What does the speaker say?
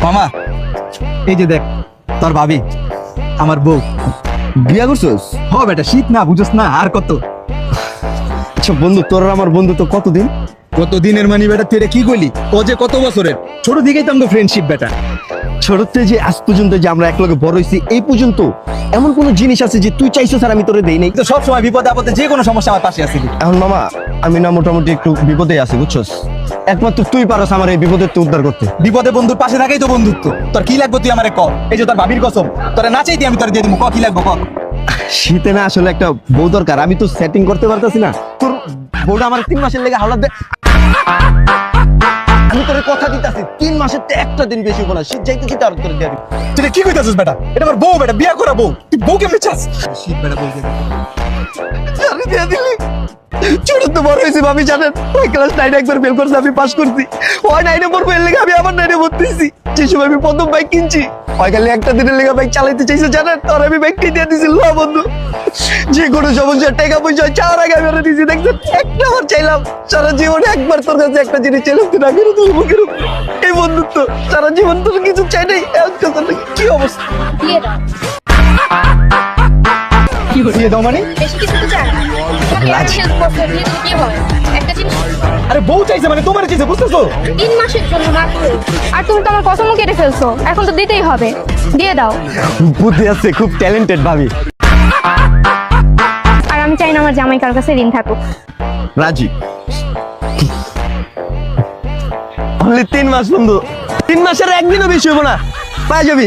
মামা এই যে দেখ তোর ভাবি আমার বউ। বিয়া করছস? হ বেটা, শীত না বুঝছ না আর কত। আচ্ছা বন্ধু, তোর আর আমার বন্ধু তো কতদিন? কত দিনের মানি বেটা, তুই এটা কি কইলি? ও যে কত বছরের, ছোট দিকেই তো আমাদের ফ্রেন্ডশিপ বেটা। ছোটতে যে আজ পর্যন্ত যে আমরা একলগে বড় হইছি, এই পর্যন্ত এমন কোন জিনিস আছে যে তুই চাইছো স্যার আমি তোরে দেই নাই? তো সব সময় বিপদে আপদে যে কোনো সমস্যা আমার পাশে আছিলি। এখন মামা আমি না মোটামুটি একটু বিপদে আছি বুঝছস, একমাত্র তুই পারস আমার এই বিপদের তো উদ্ধার করতে। বিপদে বন্ধুর পাশে থাকাই তো বন্ধুত্ব। তোর কি লাগবে তুই আমারে ক। এই যে তোর ভাবির কসম, তোরে না চাইতে আমি তোর দিয়ে দিব। ক কি লাগবে ক। শীতে না আসলে একটা বউ দরকার, আমি তো সেটিং করতে পারতাছি না। তোর বউটা আমার 3 মাসের লেগে হাওলাত দে। আমি তোরে কথা দিতাছি 3 মাসের তে একটা দিন বেশি বলা, শীত যাইতে কি তার তোরে দিয়ে দিব। তুই কি কইতাছিস বেটা? এটা আমার বউ বেটা, বিয়া করা বউ। তুই বউ কেমনে চাস? শীত বেটা বলতে আমি দিয়ে দিলি। ছোট তো বড় হয়েছি ভাবি জানেন, ওই ক্লাস 9 একবার ফেল করছে, আমি পাস করছি। ওই 9 পড়বো এর লেগে আমি আবার 9 ভর্তি হইছি। যে সময় আমি প্রথম বাইক কিনছি, ওই খালি একটা দিনের লেগে বাইক চালাইতে চাইছে জানেন, তোর আমি বাইক কিনে দিয়েছি। লো বন্ধু, যে কোনো সমস্যা টাকা পয়সা চাওয়ার আগে আমি ওরা দিয়েছি। দেখছেন একটা বার চাইলাম, সারা জীবনে একবার তোর কাছে একটা জিনিস চাইলাম, তুই না করে তুই মুখের উপর। এই বন্ধুত্ব সারা জীবন তোর কিছু চাই নাই। কি অবস্থা? দিয়ে দাও। দিয়ে দাও মানে? বেশি কিছু তো চাই না। তোমাকে এত হেল্প করতে দিয়ে দিলে কি হবে? একটা জিনিস আরে বউ চাইছে মানে তোমার চাইছে, বুঝতেছো? 3 মাসের জন্য মাত্র। আর তুমি তো আমার কসমও কেটে ফেলছো, এখন তো দিতেই হবে। দিয়ে দাও। বুদ্ধি আছে, খুব ট্যালেন্টেড ভাবি। আর আমি চাই না আমার জামাই কার কাছে ঋণ থাকুক। রাজি। অনলি 3 মাস বন্ধু, 3 মাসের একদিনও বেশি হবো না, পাই যাবি।